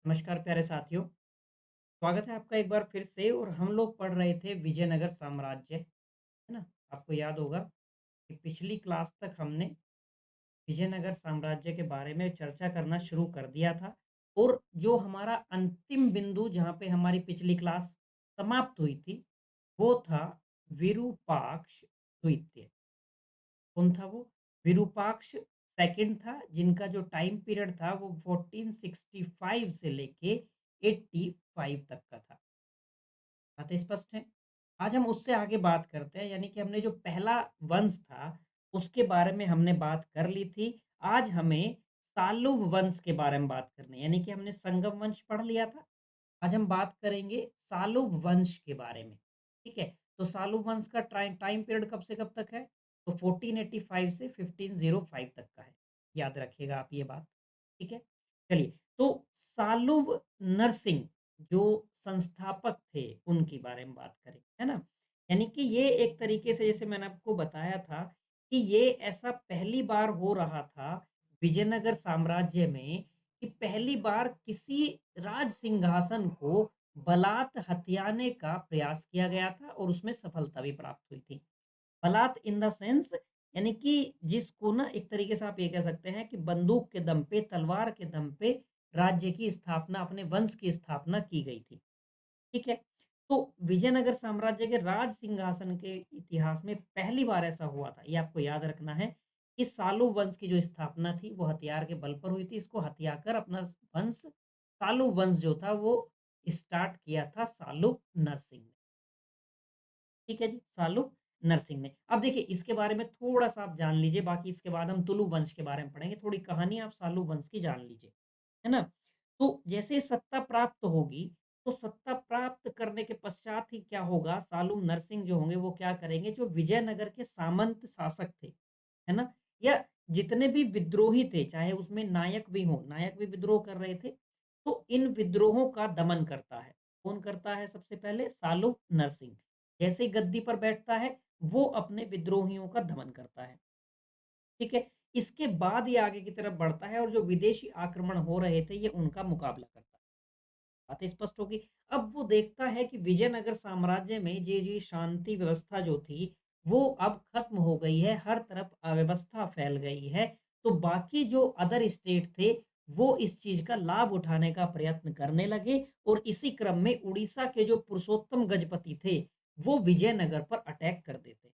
नमस्कार प्यारे साथियों, स्वागत है आपका एक बार फिर से और हम लोग पढ़ रहे थे विजयनगर साम्राज्य, है ना? आपको याद होगा कि पिछली क्लास तक हमने विजयनगर साम्राज्य के बारे में चर्चा करना शुरू कर दिया था और जो हमारा अंतिम बिंदु जहाँ पे हमारी पिछली क्लास समाप्त हुई थी, वो था विरूपाक्ष द्वितीय। कौन था वो? विरूपाक्ष सेकंड था, जिनका जो टाइम पीरियड था वो 1465 से लेके 85 तक का था। बातें स्पष्ट हैं? आज हम उससे आगे बात करते हैं, यानी कि हमने जो पहला वंश था, उसके बारे में हमने बात कर ली थी। आज हमें सालुव वंश के बारे में बात करनी है, यानी कि हमने संगम वंश पढ़ लिया था। आज हम बात करेंगे सालुव वंश के बारे में, ठीक है? तो सालुव वंश का टाइम टाइम पीरियड कब से कब तक है? तो 1485 से 1505 तक का है। याद रखिएगा आप ये बात, ठीक है? चलिए, तो सालुव नरसिंह जो संस्थापक थे, उनके बारे में बात करें, है ना? यानी कि ये एक तरीके से जैसे मैंने आपको बताया था कि ये ऐसा पहली बार हो रहा था विजयनगर साम्राज्य में कि पहली बार किसी राज सिंहासन को बलात् हथियाने का प्रयास किया गया था और उसमें सफलता भी प्राप्त हुई थी। बलात् इन द सेंस यानी कि जिसको ना एक तरीके से आप ये कह सकते हैं कि बंदूक के दम पे, तलवार के दम पे राज्य की स्थापना, अपने वंश की स्थापना की गई थी। ठीक है? तो विजयनगर साम्राज्य के राज सिंहासन के इतिहास में पहली बार ऐसा हुआ था, ये आपको याद रखना है कि सालू वंश की जो स्थापना थी, वो हथियार के बल पर हुई थी। इसको हथियाकर अपना वंश सालू वंश जो था, वो स्टार्ट किया था सालू नरसिंह ने। ठीक है जी, सालुक नरसिंह ने। अब देखिए इसके बारे में थोड़ा-सा आप जान लीजिए, बाकी इसके बाद हम तुलु वंश के बारे में पढ़ेंगे। थोड़ी कहानी आप सालू वंश की जान लीजिए, है ना? तो जैसे सत्ता प्राप्त होगी, तो सत्ता प्राप्त करने के पश्चात ही क्या होगा, सालू नरसिंह जो होंगे वो क्या करेंगे, जो विजयनगर के सामंत शासक थे, है ना? या जितने भी विद्रोही थे, चाहे उसमें नायक भी हों, नायक भी विद्रोह कर रहे थे, तो इन विद्रोहों का दमन करता है। कौन करता है सबसे पहले? सालू नरसिंह। जैसे ही गद्दी पर बैठता है, वो अपने विद्रोहियों का दमन करता है। ठीक है? इसके बाद ये आगे की तरफ बढ़ता है और जो विदेशी आक्रमण हो रहे थे, ये उनका मुकाबला करता है। बातें स्पष्ट होगी। अब वो देखता है कि विजयनगर साम्राज्य में ये शांति व्यवस्था जो थी, वो अब खत्म हो गई है, हर तरफ अव्यवस्था फैल गई है। तो बाकी जो अदर स्टेट थे, वो इस चीज़ का लाभ उठाने का प्रयत्न करने लगे और इसी क्रम में उड़ीसा के जो पुरुषोत्तम गजपति थे, वो विजयनगर पर अटैक कर देते।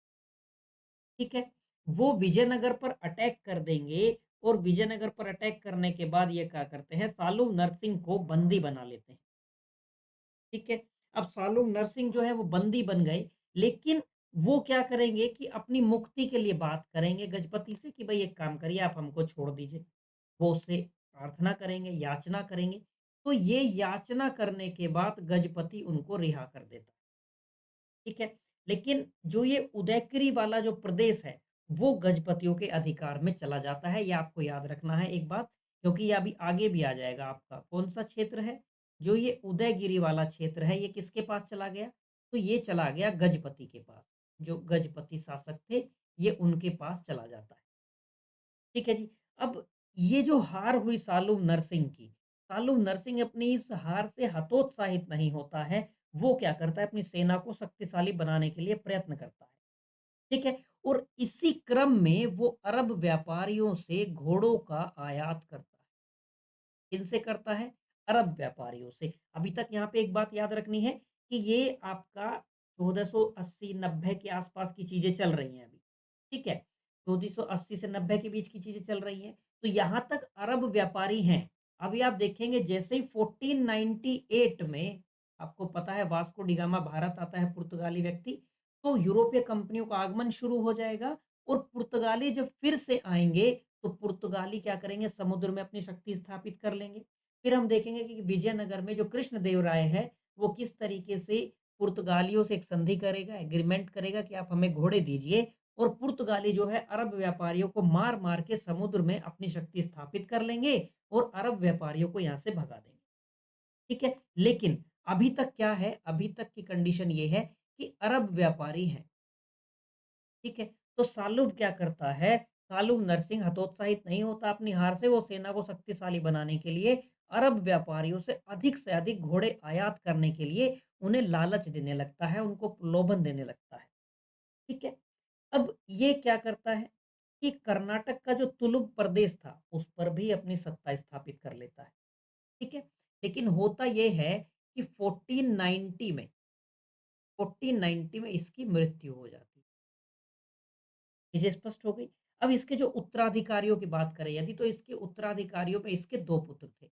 ठीक है? वो विजयनगर पर अटैक कर देंगे और विजयनगर पर अटैक करने के बाद ये क्या करते हैं, सालू नरसिंह को बंदी बना लेते हैं। ठीक है? अब सालू नरसिंह जो है वो बंदी बन गए, लेकिन वो क्या करेंगे कि अपनी मुक्ति के लिए बात करेंगे गजपति से कि भई एक काम करिए आप हमको छोड़ दीजिए। वो उससे प्रार्थना करेंगे, याचना करेंगे, तो ये याचना करने के बाद गजपति उनको रिहा कर देता है। ठीक है? लेकिन जो ये उदयगिरी वाला जो प्रदेश है, वो गजपतियों के अधिकार में चला जाता है, ये आपको याद रखना है एक बात, क्योंकि ये अभी आगे भी आ जाएगा आपका। कौन-सा क्षेत्र है? जो ये उदयगिरी वाला क्षेत्र है, ये किसके पास चला गया? तो ये चला गया गजपति के पास। जो गजपति शासक थे, ये उनके पास चला जाता है। ठीक है जी। अब ये जो हार हुई सालू नरसिंह की, सालू नरसिंह अपनी इस हार से हतोत्साहित नहीं होता है, वो क्या करता है अपनी सेना को शक्तिशाली बनाने के लिए प्रयत्न करता है। ठीक है? और इसी क्रम में वो अरब व्यापारियों से घोड़ों का आयात करता है। किनसे करता है? अरब व्यापारियों से। अभी तक यहाँ पे एक बात याद रखनी है कि ये आपका 1480-90 के आसपास की चीज़ें चल रही हैं अभी, ठीक है? 1480 से 90 के बीच की चीज़ें चल रही हैं, तो यहाँ तक अरब व्यापारी हैं। अभी आप देखेंगे जैसे ही 1498 में आपको पता है वास्को डी गामा भारत आता है पुर्तगाली व्यक्ति, तो यूरोपीय कंपनियों का आगमन शुरू हो जाएगा और पुर्तगाली जब फिर से आएँगे तो पुर्तगाली क्या करेंगे समुद्र में अपनी शक्ति स्थापित कर लेंगे। फिर हम देखेंगे कि विजयनगर में जो कृष्णदेव राय है, वो किस तरीके से पुर्तगालियों से एक संधि करेगा, एग्रीमेंट करेगा कि आप हमें घोड़े दीजिए और पुर्तगाली जो है अरब व्यापारियों को मार-मार के समुद्र में अपनी शक्ति स्थापित कर लेंगे और अरब व्यापारियों को यहाँ से भगा देंगे। ठीक है? लेकिन अभी तक क्या है, अभी तक की कंडीशन ये है कि अरब व्यापारी हैं। ठीक है? तो सालुब क्या करता है, सालुब नरसिंह हतोत्साहित नहीं होता अपनी हार से, वो सेना को शक्तिशाली बनाने के लिए अरब व्यापारियों से अधिक घोड़े आयात करने के लिए उन्हें लालच देने लगता है, उनको प्रलोभन देने लगता है। ठीक है? अब ये क्या करता है कि कर्नाटक का जो तुलुक प्रदेश था, उस पर भी अपनी सत्ता स्थापित कर लेता है। ठीक है? लेकिन होता ये है कि 1490 में इसकी मृत्यु हो जाती है। चीज़ें स्पष्ट हो गई। अब इसके जो उत्तराधिकारियों की बात करें यदि, तो इसके उत्तराधिकारियों में इसके 2 पुत्र थे।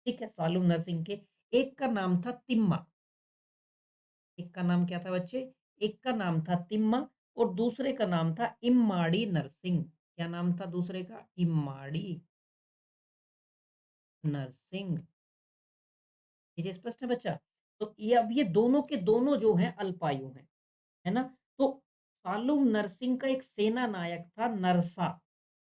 ठीक है? सालुम नरसिंह के। एक का नाम था तिम्मा, एक का नाम क्या था बच्चे? एक का नाम था तिम्मा और दूसरे का नाम था इम्माड़ी नरसिंह। क्या नाम था दूसरे का? इम्माड़ी नरसिंह। चीज़ें स्पष्ट है बच्चा? तो ये अब ये दोनों के दोनों जो हैं अल्पायु हैं, है ना? तो सालुम नरसिंह का एक सेना नायक था नरसा।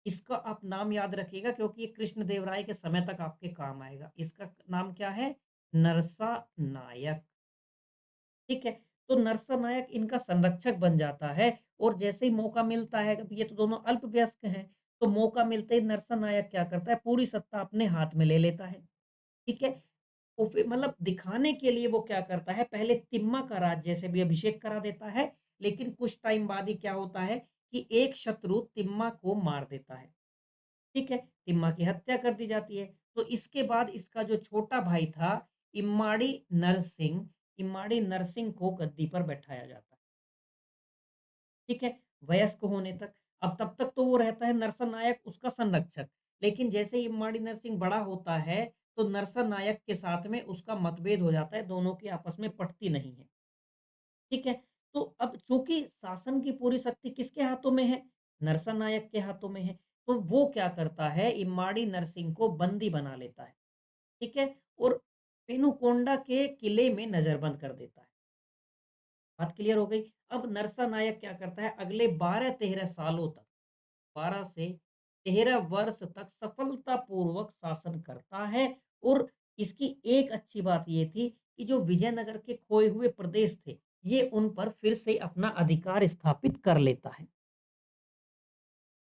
इसका आप नाम याद रखिएगा क्योंकि ये कृष्णदेवराय के समय तक आपके काम आएगा। इसका नाम क्या है? नरसा नायक। ठीक है? तो नरसा नायक इनका संरक्षक बन जाता है और जैसे ही मौका मिलता है, अब ये तो दोनों अल्पवयस्क हैं, तो मौका मिलते ही नरसा नायक क्या करता है, पूरी सत्ता अपने हाथ में ले लेता है। ठीक है? तो फिर मतलब दिखाने के लिए वो क्या करता है, पहले तिम्मा का राज्य से भी अभिषेक करा देता है, लेकिन कुछ टाइम बाद ही क्या होता है कि एक शत्रु तिम्मा को मार देता है। ठीक है? तिम्मा की हत्या कर दी जाती है। तो इसके बाद इसका जो छोटा भाई था, इम्माड़ी नरसिंह को गद्दी पर बैठाया जाता है। ठीक है? वयस्क होने तक। अब तब तक तो वो रहता है नरसा नायक उसका संरक्षक। लेकिन जैसे ही इम्माड़ी नरसिंह बड़ा होता है, तो नरसा नायक के साथ में उसका मतभेद हो जाता है, दोनों की आपस में पटती नहीं है। ठीक है? तो अब चूँकि शासन की पूरी शक्ति किसके हाथों में है? नरसा नायक के हाथों में है। तो वो क्या करता है, इम्माड़ी नरसिंह को बंदी बना लेता है। ठीक है? और पेनुकोंडा के किले में नज़रबंद कर देता है। बात क्लियर हो गई? अब नरसा नायक क्या करता है, अगले 12-13 सालों तक, 12 से 13 वर्ष तक सफलतापूर्वक शासन करता है और इसकी एक अच्छी बात ये थी कि जो विजयनगर के खोए हुए प्रदेश थे, ये उन पर फिर से अपना अधिकार स्थापित कर लेता है।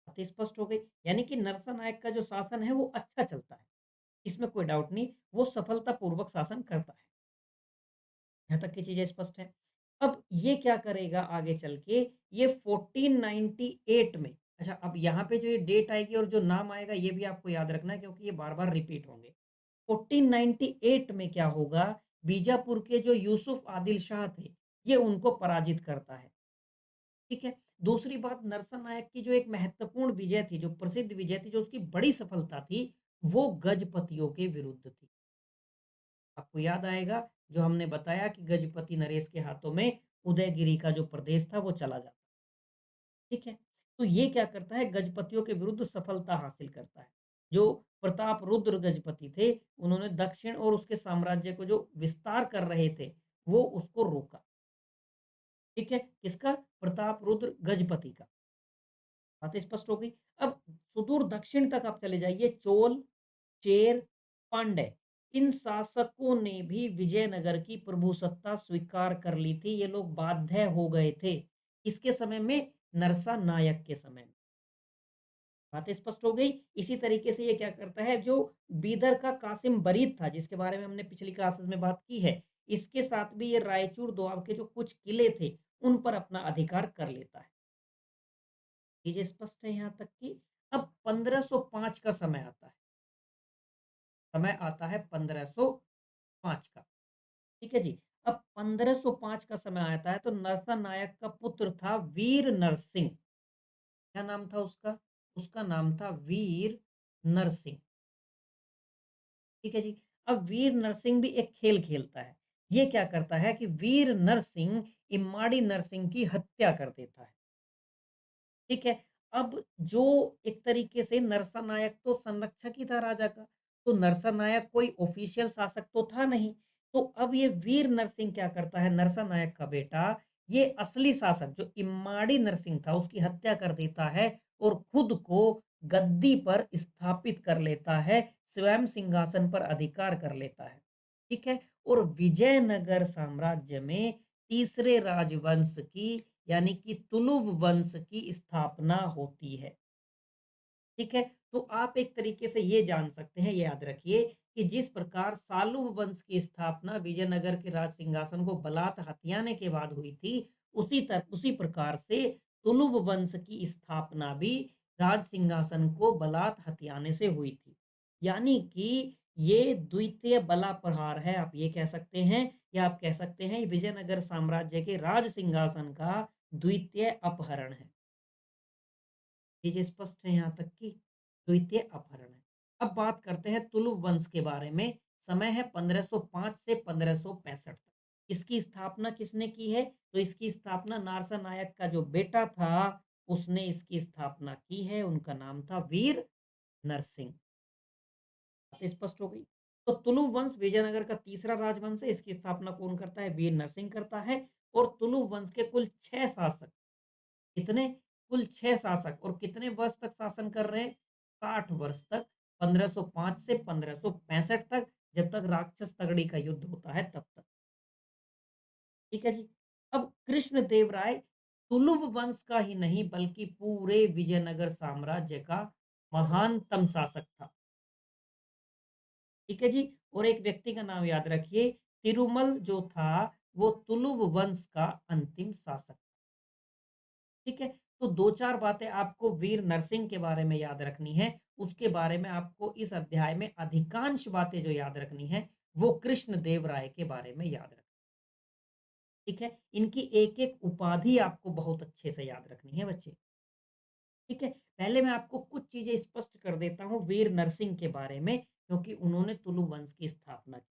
बात स्पष्ट हो गई? यानी कि नरसा नायक का जो शासन है वो अच्छा चलता है। इसमें कोई डाउट नहीं, वो सफलतापूर्वक शासन करता है। यहाँ तक की चीज़ें स्पष्ट हैं। अब ये क्या करेगा आगे चल के, ये 1498 में, अच्छा अब यहाँ पे जो ये डेट आएगी और जो नाम आएगा ये भी आपको याद रखना है क्योंकि ये बार-बार रिपीट होंगे। 1498 में क्या होगा, बीजापुर के जो यूसुफ आदिल शाह थे, ये उनको पराजित करता है। ठीक है? दूसरी बात, नरसा नायक की जो एक महत्वपूर्ण विजय थी, जो प्रसिद्ध विजय थी, जो उसकी बड़ी सफलता थी, वो गजपतियों के विरुद्ध थी। आपको याद आएगा जो हमने बताया कि गजपति नरेश के हाथों में उदयगिरी का जो प्रदेश था वो चला जाता। ठीक है? तो ये क्या करता है, गजपतियों के विरुद्ध सफलता हासिल करता है। जो प्रताप रुद्र गजपति थे, उन्होंने दक्षिण और उसके साम्राज्य को जो विस्तार कर रहे थे, वो उसको रोका। ठीक है? किसका? प्रताप रुद्र गजपति का। बात स्पष्ट हो गई? अब सुदूर दक्षिण तक आप चले जाइए, चोल, चेर, पांड्य, इन शासकों ने भी विजयनगर की प्रभुसत्ता स्वीकार कर ली थी। ये लोग बाध्य हो गए थे। किसके समय में? नरसा नायक के समय में। बात स्पष्ट हो गई? इसी तरीके से ये क्या करता है, जो बीदर का कासिम बरीद था, जिसके बारे में हमने पिछली क्लासेस में बात की है, इसके साथ भी ये रायचूर दोआब के जो कुछ किले थे, उन पर अपना अधिकार कर लेता है। चीजें स्पष्ट है यहाँ तक की? अब 1505 का समय आता है। समय आता है 1505 का। ठीक है जी। अब 1505 का समय आता है तो नरसा नायक का पुत्र था वीर नरसिंह। क्या नाम था उसका? उसका नाम था वीर नरसिंह। ठीक है जी। अब वीर नरसिंह भी एक खेल खेलता है। ये क्या करता है कि वीर नरसिंह इम्माड़ी नरसिंह की हत्या कर देता है। ठीक है? अब जो एक तरीके से नरसा नायक तो संरक्षक ही था राजा का, तो नरसा नायक कोई ऑफिशियल शासक तो था नहीं। तो अब ये वीर नरसिंह क्या करता है, नरसा नायक का बेटा, ये असली शासक जो इम्माड़ी नरसिंह था, उसकी हत्या कर देता है और खुद को गद्दी पर स्थापित कर लेता है, स्वयं सिंहासन पर अधिकार कर लेता है। ठीक है? और विजयनगर साम्राज्य में तीसरे राजवंश की, यानी कि तुलुव वंश की स्थापना होती है। ठीक है? तो आप एक तरीके से ये जान सकते हैं, ये याद रखिए कि जिस प्रकार सालुव वंश की स्थापना विजयनगर के राज सिंहासन को बलात् हथियाने के बाद हुई थी, उसी प्रकार से तुलुव वंश की स्थापना भी राज सिंहासन को बलात् हथियाने से हुई थी। यानी कि ये द्वितीय बला प्रहार है, आप ये कह सकते हैं या आप कह सकते हैं विजयनगर साम्राज्य के राज सिंहासन का द्वितीय अपहरण है। चीज़ें स्पष्ट है यहाँ तक कि द्वितीय अपहरण है। अब बात करते हैं तुलुव वंश के बारे में। समय है 1505 से 1565 तक। इसकी स्थापना किसने की है? तो इसकी स्थापना नारसा नायक का जो बेटा था, उसने इसकी स्थापना की है। उनका नाम था वीर नरसिंह। बात स्पष्ट हो गई। तो तुलुव वंश विजयनगर का तीसरा राजवंश है। इसकी स्थापना कौन करता है? वीर नरसिंह करता है। और तुलुव वंश के कुल 6 शासक, कितने? कुल 6 शासक, और कितने वर्ष तक शासन कर रहे हैं? 60 वर्ष तक, 1505 से 1565 तक, जब तक राक्षस तगड़ी का युद्ध होता है तब तक। ठीक है जी। अब कृष्णदेव राय तुलुव वंश का ही नहीं बल्कि पूरे विजयनगर साम्राज्य का महानतम शासक था। ठीक है जी। और एक व्यक्ति का नाम याद रखिए, तिरुमल जो था वो तुलुव वंश का अंतिम शासक। ठीक है? तो 2-4 बातें आपको वीर नरसिंह के बारे में याद रखनी है। उसके बारे में आपको इस अध्याय में अधिकांश बातें जो याद रखनी है, वो कृष्णदेव राय के बारे में याद रखनी। ठीक है? इनकी एक-एक उपाधि आपको बहुत अच्छे से याद रखनी है बच्चे। ठीक है? पहले मैं आपको कुछ चीज़ें स्पष्ट कर देता हूँ वीर नरसिंह के बारे में, क्योंकि उन्होंने तुलु वंश की स्थापना की।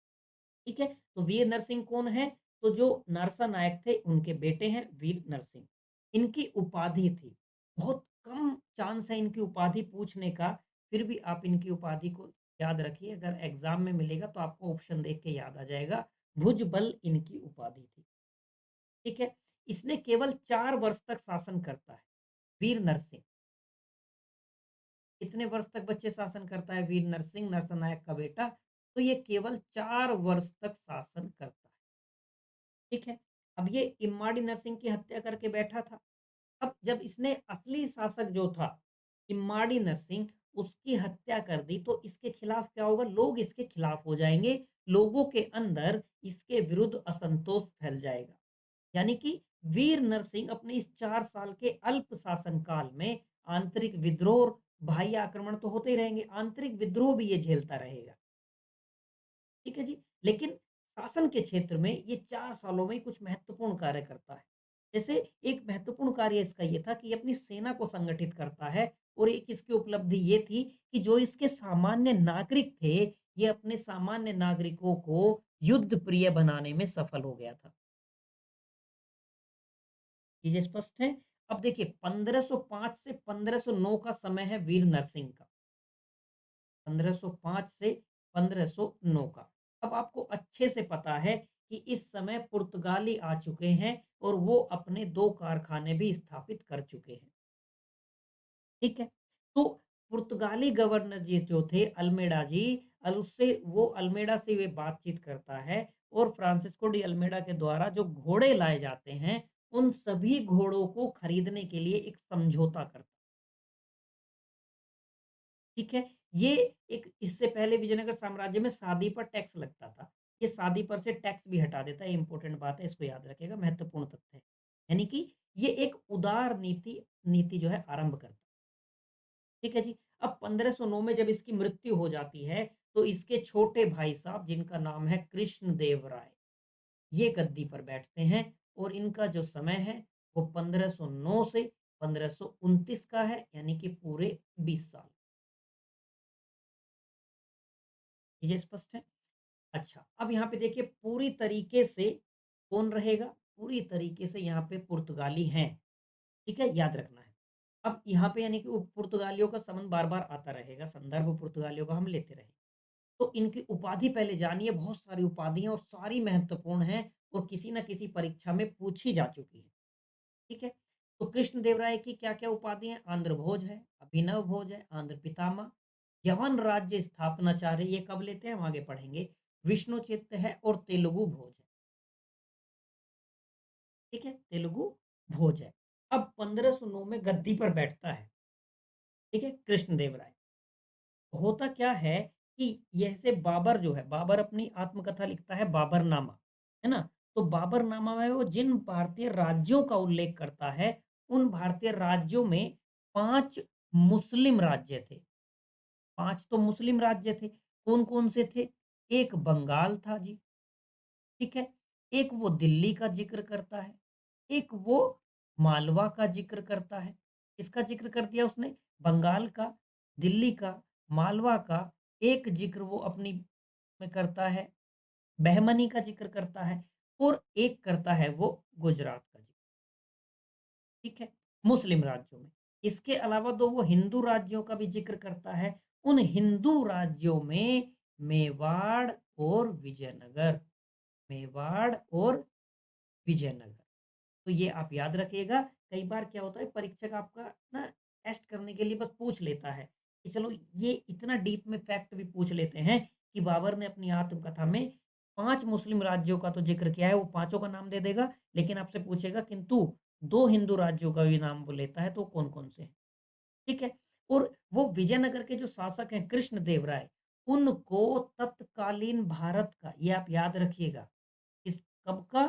ठीक है? तो वीर नरसिंह कौन है? तो जो नरसा नायक थे, उनके बेटे हैं वीर नरसिंह। इनकी उपाधि थी, बहुत कम चांस है इनकी उपाधि पूछने का, फिर भी आप इनकी उपाधि को याद रखिए। अगर एग्ज़ाम में मिलेगा तो आपको ऑप्शन देख के याद आ जाएगा। भुजबल इनकी उपाधि थी। ठीक है? इसने केवल 4 वर्ष तक शासन करता है, वीर नरसिंह। कितने वर्ष तक बच्चे शासन करता है वीर नरसिंह, नरसा का बेटा? तो ये केवल 4 वर्ष तक शासन करता है। ठीक है? अब ये इम्माड़ी नरसिंह की हत्या करके बैठा था। अब जब इसने असली शासक जो था, इम्माड़ी नरसिंह, उसकी हत्या कर दी, तो इसके खिलाफ क्या होगा? लोग इसके खिलाफ हो जाएँगे। लोगों के अंदर इसके विरुद्ध असंतोष फैल जाएगा। यानी कि वीर नरसिंह अपने इस 4 साल के अल्प शासन काल में आंतरिक विद्रोह और बाह्य आक्रमण तो होते ही रहेंगे, आंतरिक विद्रोह भी ये झेलता रहेगा। ठीक है जी। लेकिन शासन के क्षेत्र में ये 4 सालों में कुछ महत्वपूर्ण कार्य करता है। जैसे एक महत्वपूर्ण कार्य इसका ये था कि ये अपनी सेना को संगठित करता है, और एक इसकी उपलब्धि ये थी कि जो इसके सामान्य नागरिक थे, ये अपने सामान्य नागरिकों को युद्ध प्रिय बनाने में सफल हो गया था। चीज़ें स्पष्ट हैं? अब देखिए 1505 से 1509 का समय है वीर नरसिंह का। 1505 से 1509 का। अब आपको अच्छे से पता है कि इस समय पुर्तगाली आ चुके हैं और वो अपने 2 कारखाने भी स्थापित कर चुके हैं। ठीक है? तो पुर्तगाली गवर्नर जी जो थे अल्मेडा जी, उससे वो अल्मेडा से वे बातचीत करता है, और फ्रांसिस्को डी अल्मेडा के द्वारा जो घोड़े लाए जाते हैं, उन सभी घोड़ों को खरीदने के लिए एक समझौता करता है। ठीक है? ये एक, इससे पहले विजयनगर साम्राज्य में शादी पर टैक्स लगता था। ये शादी पर से टैक्स भी हटा देता है, इम्पोर्टेंट बात है, इसको याद रखिएगा, महत्वपूर्ण तथ्य है। यानी कि ये एक उदार नीति नीति जो है आरंभ करता है। ठीक है जी? अब 1509 में जब इसकी मृत्यु हो जाती है, तो इसके छोटे भाई साहब जिनका नाम है कृष्णदेव राय, ये गद्दी पर बैठते हैं, और इनका जो समय है वो 1509 से 1529 का है, यानी कि पूरे 20 साल। चीज़ें स्पष्ट है? अच्छा, अब यहाँ पे देखिए पूरी तरीके से कौन रहेगा? पूरी तरीके से यहाँ पे पुर्तगाली हैं, ठीक है? याद रखना है। अब यहाँ पे यानी कि पुर्तगालियों का संबंध बार-बार आता रहेगा, संदर्भ पुर्तगालियों का हम लेते रहेंगे। तो इनकी उपाधि पहले जानिए, बहुत सारी उपाधि हैं और सारी महत्वपूर्ण हैं, और किसी न किसी परीक्षा में पूछी जा चुकी है, ठीक है? तो कृष्णदेव राय की क्या-क्या उपाधि हैं? आंध्र भोज है, अभिनव भोज है, आंध्र पितामह, यवन राज्य स्थापनाचार्य, ये कब लेते हैं हम आगे पढ़ेंगे, विष्णुचित्त है, और तेलुगु भोज है, ठीक है? तेलुगु भोज है। अब 1509 में गद्दी पर बैठता है, ठीक है? कृष्णदेव राय। होता क्या है कि जैसे बाबर जो है, बाबर अपनी आत्मकथा लिखता है बाबरनामा, है ना? तो बाबरनामा में वो जिन भारतीय राज्यों का उल्लेख करता है, उन भारतीय राज्यों में 5 मुस्लिम राज्य थे। 5 तो मुस्लिम राज्य थे। कौन-कौन से थे? एक बंगाल था जी, ठीक है? एक वो दिल्ली का ज़िक्र करता है, एक वो मालवा का ज़िक्र करता है। किसका ज़िक्र कर दिया उसने? बंगाल का, दिल्ली का, मालवा का, एक ज़िक्र वो अपनी में करता है, बहमनी का ज़िक्र करता है और एक करता है वो गुजरात का ज़िक्र, ठीक है? मुस्लिम राज्यों में। इसके अलावा 2 वो हिंदू राज्यों का भी ज़िक्र करता है। उन हिंदू राज्यों में मेवाड़ और विजयनगर, मेवाड़ और विजयनगर। तो ये आप याद रखिएगा, कई बार क्या होता है परीक्षक आपका ना टेस्ट करने के लिए बस पूछ लेता है, कि चलो ये इतना डीप में फैक्ट भी पूछ लेते हैं कि बाबर ने अपनी आत्मकथा में 5 मुस्लिम राज्यों का तो ज़िक्र किया है, वो पाँचों का नाम दे देगा, लेकिन आपसे पूछेगा किंतु 2 हिंदू राज्यों का भी नाम वो लेता है, तो कौन-कौन से हैं? ठीक है? और वो विजयनगर के जो शासक हैं कृष्णदेव राय, उनको तत्कालीन भारत का, ये आप याद रखिएगा, इस कब का?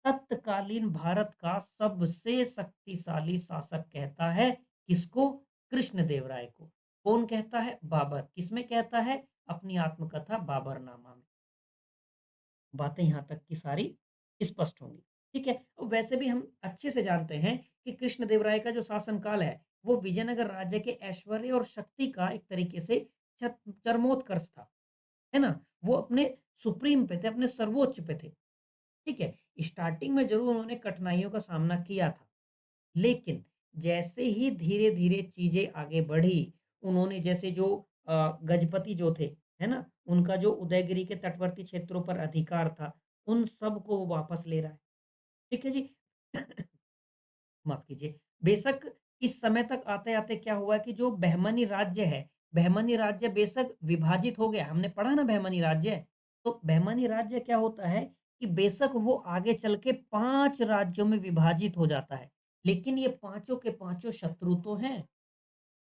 तत्कालीन भारत का सबसे शक्तिशाली शासक कहता है, किसको? कृष्णदेव राय को। कौन कहता है? बाबर। किसमें कहता है? अपनी आत्मकथा बाबरनामा में। बातें यहाँ तक की सारी स्पष्ट होंगी। ठीक है? वैसे भी हम अच्छे से जानते हैं कि कृष्णदेव राय का जो शासनकाल है, वो विजयनगर राज्य के ऐश्वर्य और शक्ति का एक तरीके से चरमोत्कर्ष था। है ना? वो अपने सुप्रीम पे थे, अपने सर्वोच्च पे थे। ठीक है? स्टार्टिंग में ज़रूर उन्होंने कठिनाइयों का सामना किया था, लेकिन जैसे ही धीरे-धीरे चीज़ें आगे बढ़ी, उन्होंने जैसे जो गजपति जो थे, है ना? उनका जो उदयगिरी के तटवर्ती क्षेत्रों पर अधिकार था, उन सबको वो वापस ले रहा है। ठीक है जी? माफ़ कीजिए। बेशक इस समय तक आते-आते क्या हुआ कि जो बहमनी राज्य है, बहमनी राज्य बेशक विभाजित हो गया। हमने पढ़ा ना बहमनी राज्य, तो बहमनी राज्य क्या होता है कि बेशक वो आगे चल के 5 राज्यों में विभाजित हो जाता है। लेकिन ये पाँचों के पाँचों शत्रु तो हैं।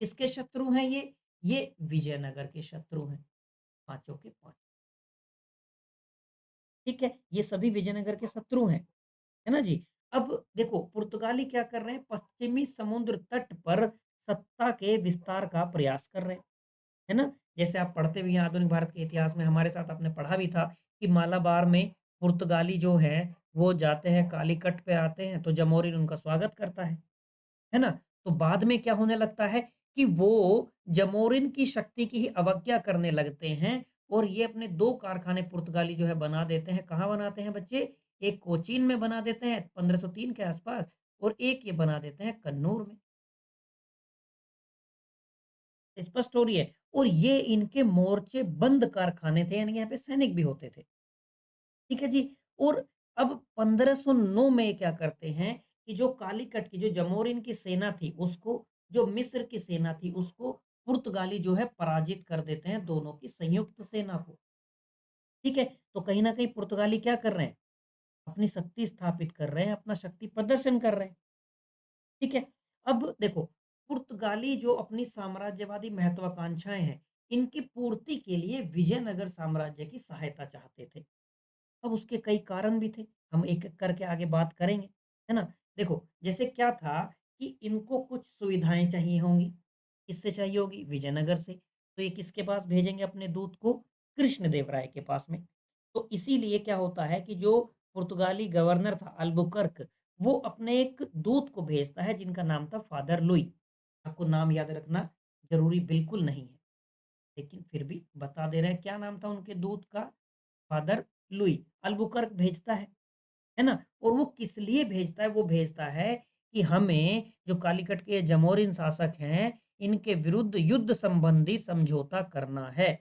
किसके शत्रु हैं ये? ये विजयनगर के शत्रु हैं, पाँचों के पाँच। ठीक है? ये सभी विजयनगर के शत्रु हैं। है ना जी? अब देखो पुर्तगाली क्या कर रहे हैं, पश्चिमी समुद्र तट पर सत्ता के विस्तार का प्रयास कर रहे हैं, है ना? जैसे आप पढ़ते भी हैं आधुनिक भारत के इतिहास में हमारे साथ आपने पढ़ा भी था कि मालाबार में पुर्तगाली जो हैं, वो जाते हैं कालीकट पे आते हैं तो जमोरिन उनका स्वागत करता है ना? तो बाद में क्या होने लगता है कि वो जमोरिन की शक्ति की ही अवज्ञा करने लगते हैं और ये अपने 2 कारखाने पुर्तगाली जो है बना देते हैं। कहाँ बनाते हैं बच्चे? एक कोचीन में बना देते हैं 1503 के आसपास और एक ये बना देते हैं कन्नूर में। स्पष्ट हो रही है? और ये इनके मोर्चे बंद कारखाने थे यानी यहाँ पे सैनिक भी होते थे। ठीक है जी? और अब 1509 में ये क्या करते हैं कि जो कालीकट की जो जमोरिन की सेना थी उसको, जो मिस्र की सेना थी उसको पुर्तगाली जो है पराजित कर देते हैं दोनों की संयुक्त सेना को। ठीक है? तो कहीं न कहीं पुर्तगाली क्या कर रहे हैं? अपनी शक्ति स्थापित कर रहे हैं, अपना शक्ति प्रदर्शन कर रहे हैं। ठीक है? अब देखो, पुर्तगाली जो अपनी साम्राज्यवादी महत्वाकांक्षाएँ हैं, इनकी पूर्ति के लिए विजयनगर साम्राज्य की सहायता चाहते थे। अब उसके कई कारण भी थे, हम एक-एक करके आगे बात करेंगे, है ना? देखो, जैसे क्या था कि इनको कुछ सुविधाएँ चाहिए होंगी, किससे चाहिए होगी? विजयनगर से, तो ये किसके पास भेजेंगे अपने दूत को? कृष्णदेव राय के पास में। तो इसीलिए क्या होता है कि जो पुर्तगाली गवर्नर था अल्बुकर्क, वो अपने एक दूत को भेजता है जिनका नाम था फादर लुई। आपको नाम याद रखना ज़रूरी बिल्कुल नहीं है, लेकिन फिर भी बता दे रहे हैं, क्या नाम था उनके दूत का? Father Louis. अल्बुकर्क भेजता है ना? और वो किस लिए भेजता है? वो भेजता है कि हमें जो कालीकट के जमोरिन शासक हैं, इनके विरुद्ध युद्ध संबंधी समझौता करना है।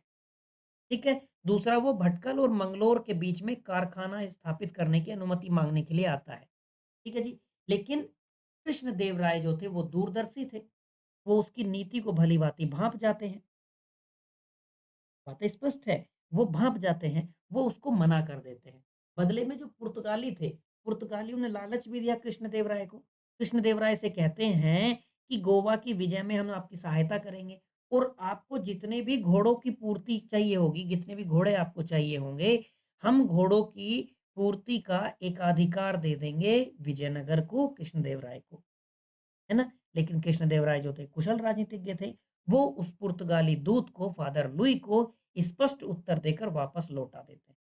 ठीक है? दूसरा वो भटकल और मंगलोर के बीच में कारखाना स्थापित करने की अनुमति माँगने के लिए आता है। ठीक है जी? लेकिन कृष्णदेव राय जो थे वो दूरदर्शी थे। वो उसकी नीति को भली-भाँति भाँप जाते हैं। बातें स्पष्ट है, वो भाँप जाते हैं, वो उसको मना कर देते हैं। बदले में जो पुर्तगाली थे, पुर्तगालियों ने लालच भी दिया कृष्णदेव राय को। कृष्णदेव राय से कहते हैं कि गोवा की विजय में हम आपकी सहायता करेंगे और आपको जितने भी घोड़ों की पूर्ति चाहिए होगी, जितने भी घोड़े आपको चाहिए होंगे, हम घोड़ों की पूर्ति का एकाधिकार दे देंगे विजयनगर को, कृष्णदेव राय को, है ना? लेकिन कृष्णदेव राय जो थे कुशल राजनीतिज्ञ थे, वो उस पुर्तगाली दूत को, फादर लुई को स्पष्ट उत्तर देकर वापस लौटा देते हैं।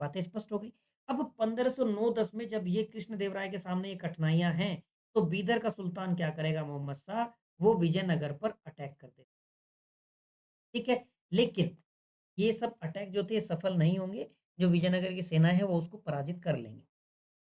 बातें स्पष्ट हो गई। अब 1509-10 में जब ये कृष्णदेव राय के सामने ये कठिनाइयाँ हैं, तो बीदर का सुल्तान क्या करेगा मोहम्मद शाह, वो विजयनगर पर अटैक कर देगा। ठीक है? लेकिन ये सब अटैक जो थे सफल नहीं होंगे, जो विजयनगर की सेना है वो उसको पराजित कर लेंगे,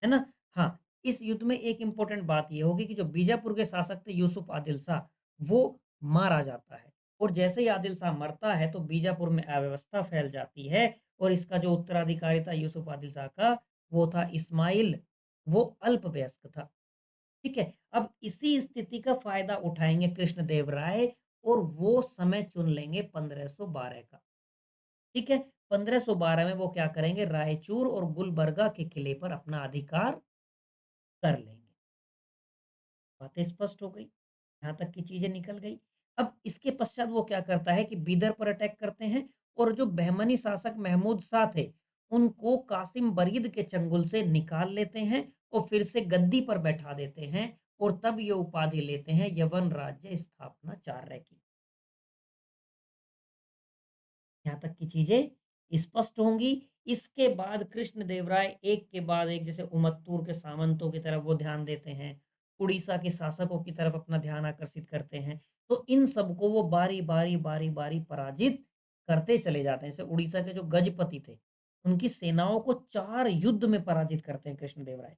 है ना? हाँ, इस युद्ध में एक इम्पोर्टेंट बात ये होगी कि जो बीजापुर के शासक थे यूसुफ आदिल शाह, वो मारा जाता है और जैसे ही आदिल शाह मरता है तो बीजापुर में अव्यवस्था फैल जाती है और इसका जो उत्तराधिकारी था यूसुफ आदिल शाह का, वो था इस्माइल, वो अल्पवयस्क था। ठीक है? अब इसी स्थिति का फ़ायदा उठाएँगे कृष्णदेव राय और वो समय चुन लेंगे 1512 का। ठीक है? 1512 में वो क्या करेंगे, रायचूर और गुलबर्गा के किले पर अपना अधिकार कर लेंगे। बातें स्पष्ट हो गई। यहाँ तक की चीज़ें निकल गई। अब इसके पश्चात वो क्या करता है कि बीदर पर अटैक करते हैं और जो बहमनी शासक महमूद शाह थे, उनको कासिम बरीद के चंगुल से निकाल लेते हैं और फिर से गद्दी पर बैठा देते हैं और तब ये उपाधि लेते हैं यवन राज्य स्थापनाचार्य की। यहाँ तक की चीज़ें स्पष्ट होंगी। इसके बाद कृष्णदेव राय एक के बाद एक जैसे उमत्तूर के सामंतों की तरफ वो ध्यान देते हैं, उड़ीसा के शासकों की तरफ अपना ध्यान आकर्षित करते हैं। तो इन सबको वो बारी-बारी, बारी-बारी पराजित करते चले जाते हैं। जैसे उड़ीसा के जो गजपति थे, उनकी सेनाओं को 4 युद्ध में पराजित करते हैं कृष्णदेव राय।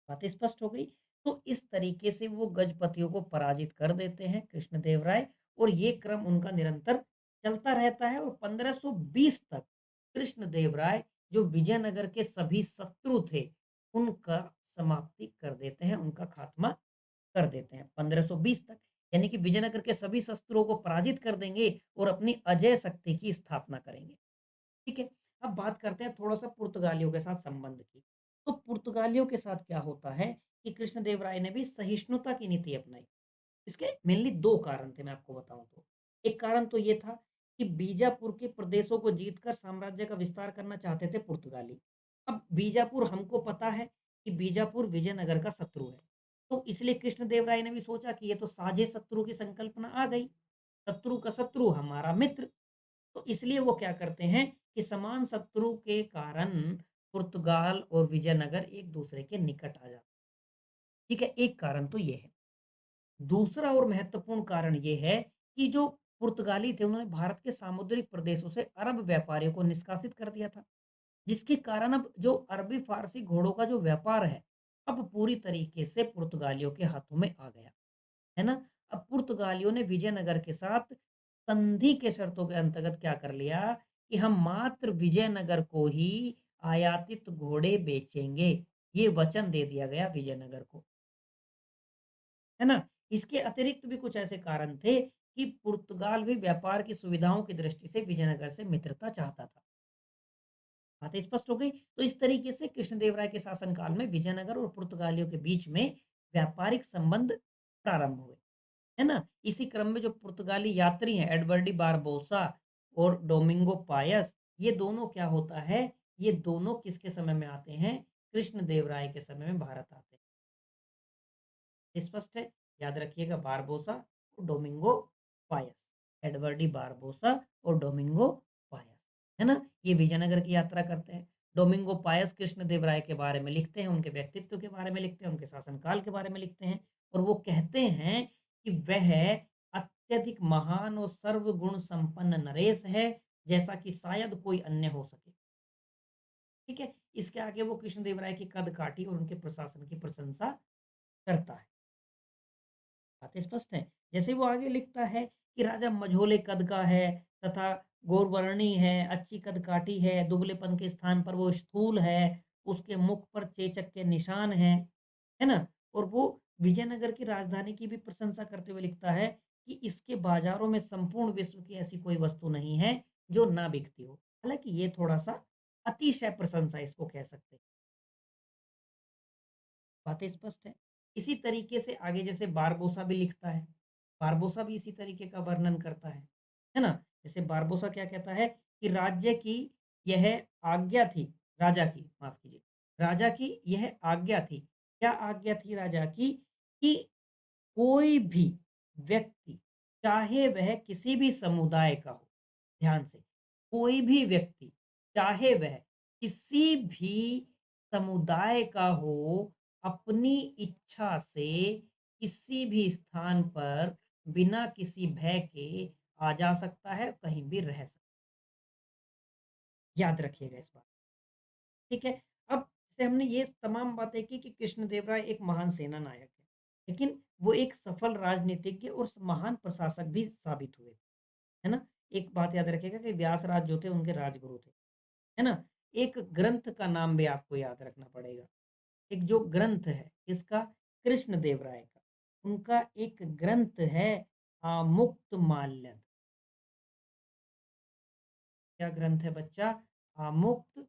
बात स्पष्ट हो गई। तो इस तरीके से वो गजपतियों को पराजित कर देते हैं कृष्णदेव राय और ये क्रम उनका निरंतर चलता रहता है और 1520 तक कृष्णदेव राय जो विजयनगर के सभी शत्रु थे, उनका समाप्ति कर देते हैं, उनका खात्मा कर देते हैं 1520 तक। यानी कि विजयनगर के सभी शत्रुओं को पराजित कर देंगे और अपनी अजेय शक्ति की स्थापना करेंगे। ठीक है? अब बात करते हैं थोड़ा-सा पुर्तगालियों के साथ संबंध की। तो पुर्तगालियों के साथ क्या होता है कि कृष्णदेव राय ने भी सहिष्णुता की नीति अपनाई। इसके मेनली 2 कारण थे मैं आपको बताऊँ तो। एक कारण तो ये था कि बीजापुर के प्रदेशों को जीतकर साम्राज्य का विस्तार करना चाहते थे पुर्तगाली। अब बीजापुर हमको पता है कि बीजापुर विजयनगर का शत्रु है। तो इसलिए कृष्णदेव राय ने भी सोचा कि ये तो साझे शत्रु की संकल्पना आ गई। शत्रु का शत्रु हमारा मित्र। तो इसलिए वो क्या करते हैं कि समान शत्रु के कारण पुर्तगाल और विजयनगर एक दूसरे के निकट आ जाते हैं। ठीक है, एक कारण तो ये है। दूसरा और महत्वपूर्ण कारण ये है कि जो पुर्तगाली थे उन्होंने भारत के सामुद्रिक प्रदेशों से अरब व्यापारियों को निष्कासित कर दिया था, जिसके कारण अब जो अरबी फारसी घोड़ों का जो व्यापार है, अब पूरी तरीके से पुर्तगालियों के हाथों में आ गया। है ना? अब पुर्तगालियों ने विजयनगर के साथ संधि के शर्तों के अंतर्गत क्या कर लिया कि हम मात्र विजयनगर को ही आयातित घोड़े बेचेंगे। ये वचन दे दिया गया विजयनगर को। है ना? इसके अतिरिक्त भी कुछ ऐसे कारण थे कि पुर्तगाल भी व्यापार की सुविधाओं की दृष्टि से विजयनगर से मित्रता चाहता था। बातें स्पष्ट हो गई? तो इस तरीके से कृष्णदेव राय के शासनकाल में विजयनगर और पुर्तगालियों के बीच में व्यापारिक संबंध प्रारंभ हुए। है ना? इसी क्रम में जो पुर्तगाली यात्री हैं एडवर्डी बारबोसा और डोमिंगो पायस, ये दोनों क्या होता है, ये दोनों किसके समय में आते हैं? कृष्णदेव राय के समय में भारत आते हैं। स्पष्ट है? याद रखिएगा बारबोसा और डोमिंगो पायस। एडवर्डी बारबोसा और डोमिंगो पायस। है ना? ये विजयनगर की यात्रा करते हैं। डोमिंगो पायस कृष्णदेव राय के बारे में लिखते हैं, उनके व्यक्तित्व के बारे में लिखते हैं, उनके शासनकाल के बारे में लिखते हैं और वो कहते हैं कि वह अत्यधिक महान और सर्वगुण संपन्न नरेश है, जैसा कि शायद कोई अन्य हो सके। ठीक है? इसके आगे वो कृष्णदेव राय की कद-काठी और उनके प्रशासन की प्रशंसा करता है। बात स्पष्ट है? जैसे वो आगे लिखता है कि राजा मझोले कद का है तथा गौरवर्णी है, अच्छी कद-काठी है, दुबलेपन के स्थान पर वो स्थूल है, उसके मुख पर चेचक के निशान हैं, है ना? और वो विजयनगर की राजधानी की भी प्रशंसा करते हुए लिखता है कि इसके बाज़ारों में संपूर्ण विश्व की ऐसी कोई वस्तु नहीं है, जो ना बिकती हो। हालाँकि ये थोड़ा-सा अतिशय प्रशंसा इसको कह सकते हैं। बातें स्पष्ट है? इसी तरीके से आगे जैसे बारबोसा भी लिखता है, बारबोसा भी इसी तरीके का वर्णन करता है ना? जैसे बारबोसा क्या कहता है कि राज्य की यह आज्ञा थी, राजा की माफ़ कीजिए, राजा की यह आज्ञा थी। क्या आज्ञा थी राजा की? कि कोई भी व्यक्ति, चाहे वह किसी भी समुदाय का हो, ध्यान से, कोई भी व्यक्ति, चाहे वह किसी भी समुदाय का हो, अपनी इच्छा से किसी भी स्थान पर बिना किसी भय के आ जा सकता है, कहीं भी रह सकता है। याद रखिएगा इस बात, ठीक है? अब जैसे हमने ये तमाम बातें की कि कृष्णदेव राय एक महान सेना नायक है, लेकिन वो एक सफल राजनीतिज्ञ और महान प्रशासक भी साबित हुए, है ना? एक बात याद रखिएगा कि व्यासराज जो थे उनके राजगुरु थे, है ना? एक ग्रंथ का नाम भी आपको याद रखना पड़ेगा। एक जो ग्रंथ है इसका कृष्णदेव राय का, उनका एक ग्रंथ है आमुक्तमाल्यद। क्या ग्रंथ है बच्चा? आमुक्तमाल्यद।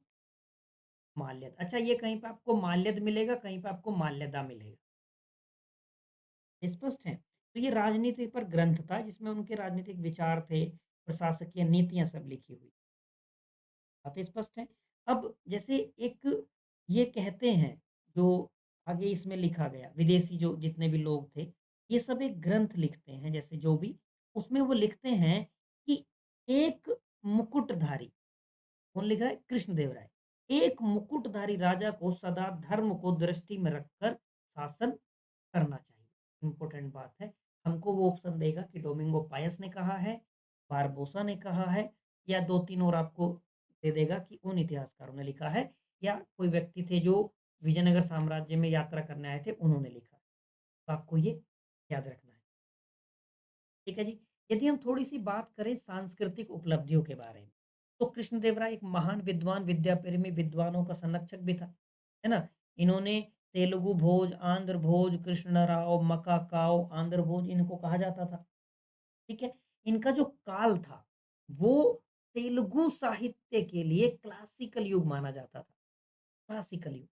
अच्छा ये कहीं पे आपको माल्यद मिलेगा, कहीं पे आपको माल्यदा मिलेगा। स्पष्ट है? तो ये राजनीति पर ग्रंथ था जिसमें उनके राजनीतिक विचार थे, प्रशासकीय नीतियाँ सब लिखी हुई। बातें स्पष्ट है? अब जैसे एक ये कहते हैं, जो आगे इसमें लिखा गया, विदेशी जो जितने भी लोग थे, ये सब एक ग्रंथ लिखते हैं जैसे जो भी, उसमें वो लिखते हैं कि एक मुकुटधारी, कौन लिख रहा है? कृष्णदेव राय। एक मुकुटधारी राजा को सदा धर्म को दृष्टि में रखकर शासन करना चाहिए। इम्पोर्टेंट बात है। हमको वो ऑप्शन देगा कि डोमिंगो पायस ने कहा है, बारबोसा ने कहा है, या 2-3 और आपको दे देगा कि उन इतिहासकारों ने लिखा है, या कोई व्यक्ति थे जो विजयनगर साम्राज्य में यात्रा करने आए थे, उन्होंने लिखा है। तो आपको ये याद रखना है। ठीक है जी। यदि हम थोड़ी-सी बात करें सांस्कृतिक उपलब्धियों के बारे में, तो कृष्णदेव राय एक महान विद्वान, विद्या प्रेमी विद्वानों का संरक्षक भी था, है ना? इन्होंने तेलुगु भोज, आंध्र भोज, कृष्णराव, मकाकाव, आंध्र भोज इनको कहा जाता था, ठीक है? इनका जो काल था, वो तेलुगु साहित्य के लिए क्लासिकल युग माना जाता था, क्लासिकल युग।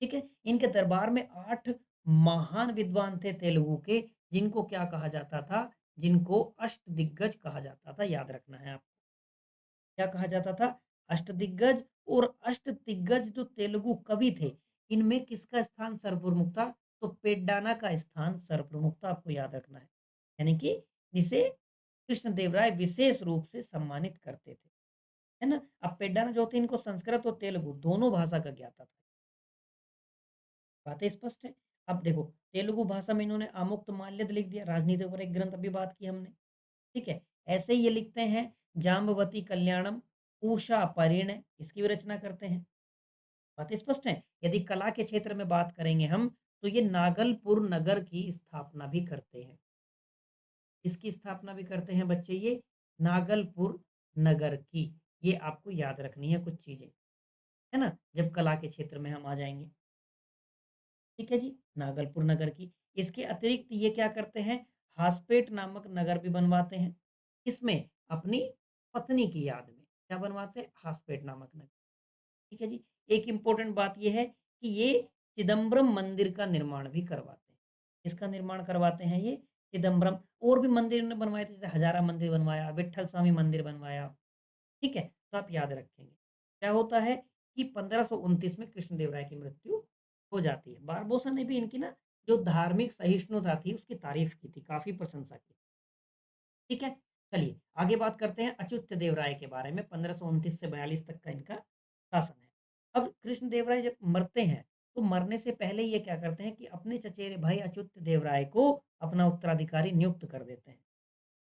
ठीक है? इनके दरबार में 8 महान विद्वान थे तेलुगु के, जिनको क्या कहा जाता था? जिनको अष्टदिग्गज कहा जाता था, याद रखना है आपको। क्या कहा जाता था? अष्टदिग्गज। और अष्टदिग्गज जो तेलुगु कवि थे, इनमें किसका स्थान सर्वप्रमुख था? तो पेड्डाना का स्थान सर्वप्रमुख था, आपको याद रखना है। यानी कि जिसे कृष्णदेव राय विशेष रूप से सम्मानित करते थे, है ना? अब पेड्डाना जो थे इनको संस्कृत और तेलुगु दोनों भाषा का ज्ञाता था। बातें स्पष्ट है। अब देखो, तेलुगु भाषा में इन्होंने आमुक्तमाल्यद लिख दिया, राजनीति पर एक ग्रंथ अभी बात की हमने, ठीक है? ऐसे ही ये लिखते हैं जाम्बवती कल्याणम, उषा परिण, इसकी भी रचना करते हैं। बातें स्पष्ट है। यदि कला के क्षेत्र में बात करेंगे हम, तो ये नागलपुर नगर की स्थापना भी करते हैं। इसकी स्थापना भी करते हैं बच्चे ये, नागलपुर नगर की। ये आपको याद रखनी है कुछ चीज़ें, है ना? जब कला के क्षेत्र में हम आ जाएँगे। ठीक है जी, नागलपुर नगर की। इसके अतिरिक्त ये क्या करते हैं, हासपेट नामक नगर भी बनवाते हैं। किसमें? अपनी पत्नी की याद में। क्या बनवाते हैं? हासपेट नामक नगर। ठीक है जी। एक इम्पोर्टेंट बात ये है कि ये चिदम्बरम मंदिर का निर्माण भी करवाते हैं। किसका निर्माण करवाते हैं ये? चिदम्बरम। और भी मंदिर इन्होंने बनवाए थे, जैसे हजारा मंदिर बनवाया, विट्ठल स्वामी मंदिर बनवाया। ठीक है? तो आप याद रखेंगे। क्या होता है कि 1529 में कृष्णदेव राय की मृत्यु हो जाती है। बारबोसा ने भी इनकी ना जो धार्मिक सहिष्णुता थी उसकी तारीफ़ की थी, काफ़ी प्रशंसा की। ठीक है? चलिए आगे बात करते हैं अच्युत देव राय के बारे में। 1529 से 42 तक का इनका शासन है। अब कृष्णदेव राय जब मरते हैं, तो मरने से पहले ये क्या करते हैं कि अपने चचेरे भाई अच्युत देव राय को अपना उत्तराधिकारी नियुक्त कर देते हैं।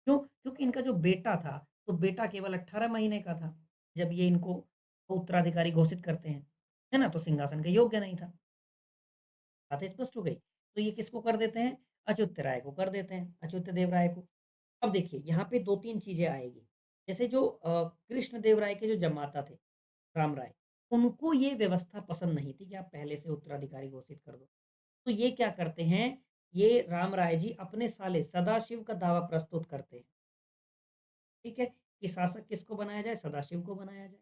क्यों? क्योंकि इनका जो बेटा था, तो बेटा केवल 18 महीने का था, जब ये इनको उत्तराधिकारी घोषित करते हैं, है ना? तो सिंहासन के योग्य नहीं था। बात स्पष्ट हो गई। तो ये किसको कर देते हैं? अच्युत राय को कर देते हैं, अच्युत देव राय को। अब देखिए यहाँ पे 2-3 चीज़ें आएगी। जैसे जो कृष्णदेव राय के जो जमाता थे, राम राय, उनको ये व्यवस्था पसंद नहीं थी कि आप पहले से उत्तराधिकारी घोषित कर दो। तो ये क्या करते हैं, ये राम राय जी अपने साले सदाशिव का दावा प्रस्तुत करते हैं। ठीक है? कि शासक किसको बनाया जाए? सदाशिव को बनाया जाए।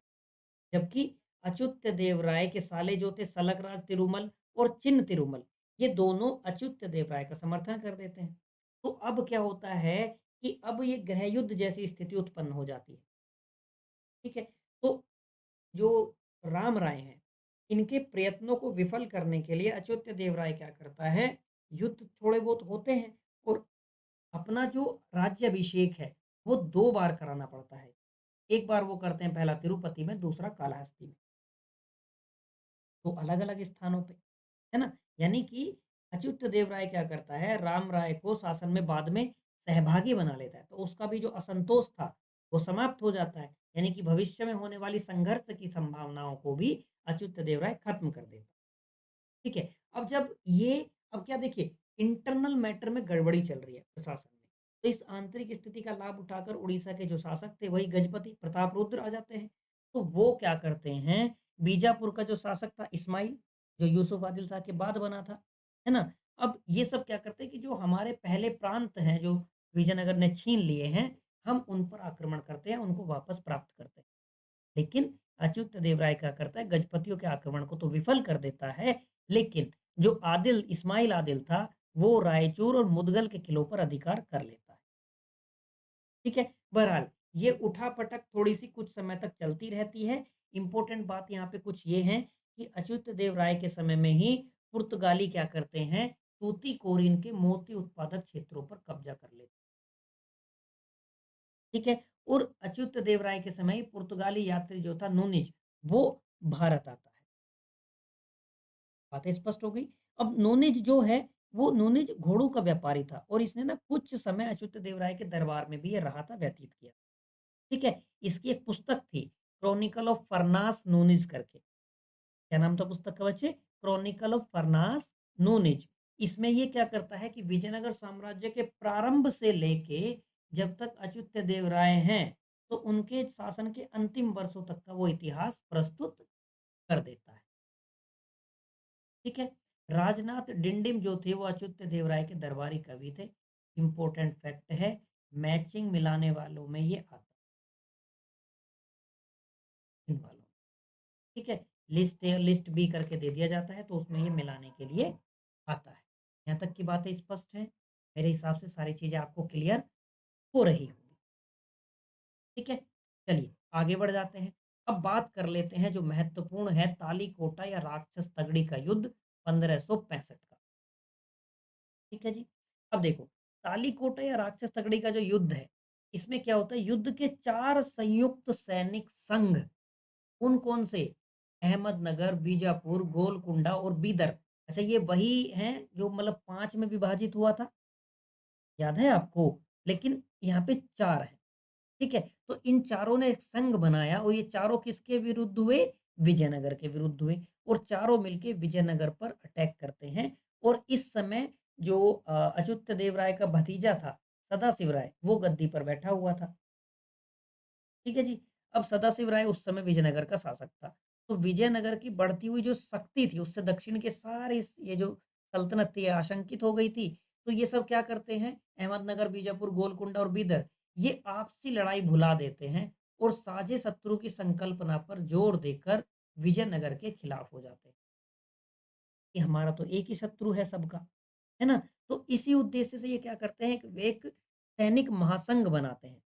जबकि अच्युत देव राय के साले जो थे सलकराज तिरुमल और चिन्न तिरुमल, ये दोनों अच्युत देव राय का समर्थन कर देते हैं। तो अब क्या होता है कि अब ये गृह युद्ध जैसी स्थिति उत्पन्न हो जाती है, ठीक है? तो जो राम राय हैं, इनके प्रयत्नों को विफल करने के लिए अच्युत देव राय क्या करता है, युद्ध थोड़े बहुत होते हैं और अपना जो राज्याभिषेक है, वो 2 बार कराना पड़ता है। एक बार वो करते हैं पहला तिरुपति में, दूसरा कालाहस्ती में। तो अलग-अलग स्थानों पे, है ना? यानी कि अच्युत देव राय क्या करता है, राम राय को शासन में बाद में सहभागी बना लेता है। तो उसका भी जो असंतोष था, वो समाप्त हो जाता है। यानी कि भविष्य में होने वाली संघर्ष की संभावनाओं को भी अच्युत देव राय खत्म कर देता है। ठीक है? अब जब ये अब क्या देखिए, इंटरनल मैटर में गड़बड़ी चल रही है प्रशासन में। तो इस आंतरिक स्थिति का लाभ उठाकर उड़ीसा के जो शासक थे, वही गजपति प्रतापरुद्र आ जाते हैं। तो वो क्या करते हैं, बीजापुर का जो शासक था इस्माइल, जो यूसुफ आदिल शाह के बाद बना था, है ना? अब ये सब क्या करते हैं कि जो हमारे पहले प्रांत हैं, जो विजयनगर ने छीन लिए हैं, हम उन पर आक्रमण करते हैं, उनको वापस प्राप्त करते हैं। लेकिन अच्युत देव राय क्या करता है, गजपतियों के आक्रमण को तो विफल कर देता है, लेकिन जो आदिल इस्माइल आदिल था, वो रायचूर और मुदगल के किलों पर अधिकार कर लेता है। ठीक है? बहरहाल, ये उठा-पटक थोड़ी-सी कुछ समय तक चलती रहती है। इम्पोर्टेंट बात यहाँ पे कुछ ये है कि अच्युत देव राय के समय में ही पुर्तगाली क्या करते हैं, तूतीकोरिन के मोती उत्पादक क्षेत्रों पर कब्जा कर लेते हैं। ठीक है? और अच्युत देव राय के समय ही पुर्तगाली यात्री जो था नूनिज, वो भारत आता है। बातें स्पष्ट हो गई। अब नूनिज जो है, वो नूनिज घोड़ों का व्यापारी था और इसने ना कुछ समय अच्युत देव राय के दरबार में भी ये रहा था, व्यतीत किया। ठीक है? इसकी एक पुस्तक थी, क्रॉनिकल ऑफ फरनास नूनिज करके। क्या नाम था पुस्तक का बच्चे? Chronicle of Fernao Nuniz. इसमें ये क्या करता है कि विजयनगर साम्राज्य के प्रारंभ से लेके जब तक अच्युत देव राय हैं, तो उनके शासन के अंतिम वर्षों तक का वो इतिहास प्रस्तुत कर देता है। ठीक है? राजनाथ डिंडिम जो थे वो अच्युत देव राय के दरबारी कवि थे। इम्पोर्टेंट फैक्ट है, मैचिंग मिलाने वालों में ये आता है, इन वालों में, ठीक है? लिस्ट बी करके दे दिया जाता है तो उसमें ये मिलाने के लिए आता है। यहाँ तक की बातें स्पष्ट हैं? मेरे हिसाब से सारी चीज़ें आपको क्लियर हो रही होंगी। ठीक है? चलिए आगे बढ़ जाते हैं। अब बात कर लेते हैं जो महत्वपूर्ण है, तालीकोटा या राक्षस तगड़ी का युद्ध 1565 का। ठीक है जी। अब देखो, तालीकोटा या राक्षस तगड़ी का जो युद्ध है, इसमें क्या होता है, युद्ध के 4 संयुक्त सैनिक संघ, कौन-कौन से? अहमदनगर, बीजापुर, गोलकुंडा और बीदर। अच्छा, ये वही हैं जो मतलब 5 में विभाजित हुआ था, याद है आपको? लेकिन यहाँ पे 4 हैं, ठीक है? तो इन चारों ने एक संघ बनाया और ये चारों किसके विरुद्ध हुए? विजयनगर के विरुद्ध हुए और चारों मिलके विजयनगर पर अटैक करते हैं और इस समय जो अच्युत देव राय का भतीजा था, सदाशिव राय, वो गद्दी पर बैठा हुआ था। ठीक है जी। अब सदाशिव राय उस समय विजयनगर का शासक था। तो विजयनगर की बढ़ती हुई जो शक्ति थी, उससे दक्षिण के सारे ये जो सल्तनत थी, आशंकित हो गई थी। तो ये सब क्या करते हैं, अहमदनगर, बीजापुर, गोलकुंडा और बीदर, ये आपसी लड़ाई भुला देते हैं और साझे शत्रु की संकल्पना पर जोर देकर विजयनगर के खिलाफ हो जाते हैं कि हमारा तो एक ही शत्रु है सबका, है ना? तो इसी उद्देश्य से ये क्या करते हैं, एक सैनिक महासंघ बनाते हैं।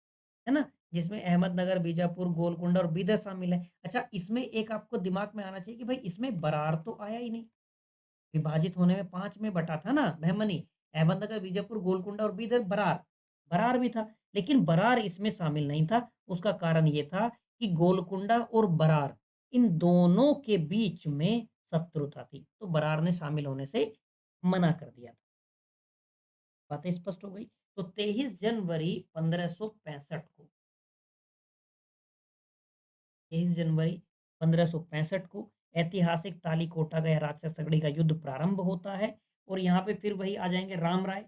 है ना? जिसमें अहमदनगर, बीजापुर, गोलकुंडा और बीदर शामिल है। अच्छा, इसमें एक आपको दिमाग में आना चाहिए कि भाई इसमें बरार तो आया ही नहीं। विभाजित होने में 5 में बँटा था ना बहमनी। अहमदनगर, बीजापुर, गोलकुंडा और बीदर बरार। बरार भी था, लेकिन बरार इसमें शामिल नहीं था। उसका कारण ये था कि गोलकुंडा और बरार, इन दोनों के बीच में शत्रुता थी। तो बरार ने शामिल होने से मना कर दिया था। बातें स्पष्ट हो गई? तो 23 जनवरी 1565 को, 23 जनवरी 1565 को ऐतिहासिक तालीकोटा का या राक्षस तगड़ी का युद्ध प्रारंभ होता है और यहाँ पे फिर वही आ जाएँगे राम राय,